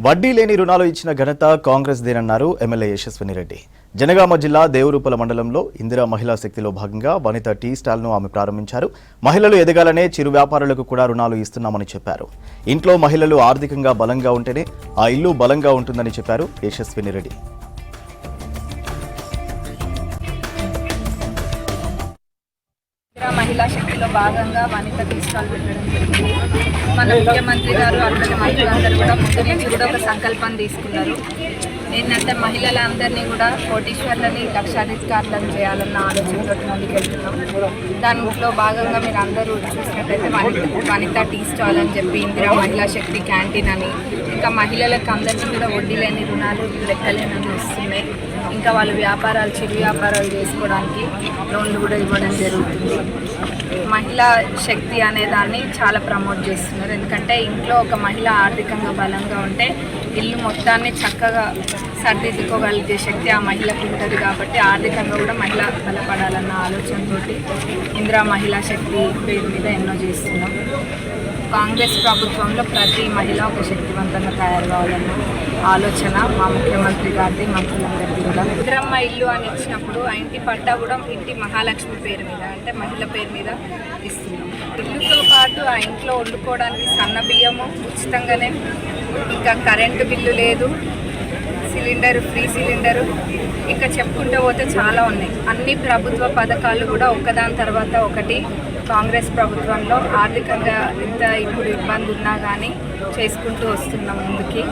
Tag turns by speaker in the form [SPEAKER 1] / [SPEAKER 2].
[SPEAKER 1] వడ్డీ లేని రుణాలు ఇచ్చిన ఘనత కాంగ్రెస్ దేనన్నారు ఎమ్మెల్యే యశస్విని రెడ్డి. జనగామ జిల్లా దేవరూపల మండలంలో ఇందిరా మహిళా శక్తిలో భాగంగా వనిత టీ స్టాల్ను ఆమె ప్రారంభించారు. మహిళలు ఎదగాలనే చిరు వ్యాపారులకు కూడా రుణాలు ఇస్తున్నామని చెప్పారు. ఇంట్లో మహిళలు ఆర్థికంగా బలంగా ఉంటేనే ఆ ఇల్లు బలంగా ఉంటుందని చెప్పారు యశస్విని రెడ్డి.
[SPEAKER 2] మహిళా శక్తిలో భాగంగా వనిత టీ స్టాల్ పెట్టడం జరిగింది. మన ముఖ్యమంత్రి గారు అక్కడ మంత్రులందరూ కూడా ముందు నుంచి కూడా ఒక సంకల్పం తీసుకున్నారు. ఏంటంటే మహిళలందరినీ కూడా కోటీశ్వర్లని లక్షాధికారులను చేయాలన్న ఆలోచనతో ముందుకెళ్తున్నాం. దాంట్లో భాగంగా మీరు అందరూ చూసినట్టయితే వనిత టీ స్టాల్ అని చెప్పి ఇందిరా మహిళా శక్తి క్యాంటీన్ అని, ఇంకా మహిళలకు అందరికీ కూడా వడ్డీ లేని రుణాలు లెక్కలేనని వస్తున్నాయి. ఇంకా వాళ్ళు వ్యాపారాలు చిరు వ్యాపారాలు చేసుకోవడానికి లోన్లు కూడా ఇవ్వడం జరుగుతుంది. మహిళా శక్తి అనే దాన్ని చాలా ప్రమోట్ చేస్తున్నారు. ఎందుకంటే ఇంట్లో ఒక మహిళ ఆర్థికంగా బలంగా ఉంటే ఇల్లు మొత్తాన్ని చక్కగా సర్దిద్దుకోగలిగే శక్తి ఆ మహిళకు ఉంటుంది. కాబట్టి ఆర్థికంగా కూడా మహిళ బలపడాలన్న ఆలోచనతోటి ఇందిరా మహిళా శక్తి పేరు మీద ఎన్నో చేస్తున్నాం. కాంగ్రెస్ ప్రభుత్వంలో ప్రతి మహిళ ఒక శక్తివంతంగా తయారు కావాలన్న ఆలోచన మా ముఖ్యమంత్రి గారిది, మంత్రులందరిది కూడా. ఇందిరమ్మ ఇల్లు అని ఇచ్చినప్పుడు ఆ ఇంటి పట్టా కూడా ఇంటి మహాలక్ష్మి పేరు మీద, అంటే మహిళ పేరు మీద ఇస్తున్నాం. ఇల్లుతో పాటు ఆ ఇంట్లో వండుకోవడానికి సన్న బియ్యము ఉచితంగానే, ఇంకా కరెంటు బిల్లు లేదు, సిలిండర్ ఫ్రీ సిలిండరు, ఇంకా చెప్పుకుంటూ పోతే చాలా ఉన్నాయి. అన్ని ప్రభుత్వ పథకాలు కూడా ఒకదాని తర్వాత ఒకటి కాంగ్రెస్ ప్రభుత్వంలో ఆర్థికంగా ఎంత ఇప్పుడు ఇబ్బంది ఉన్నా కానీ చేసుకుంటూ వస్తున్నాం ముందుకి.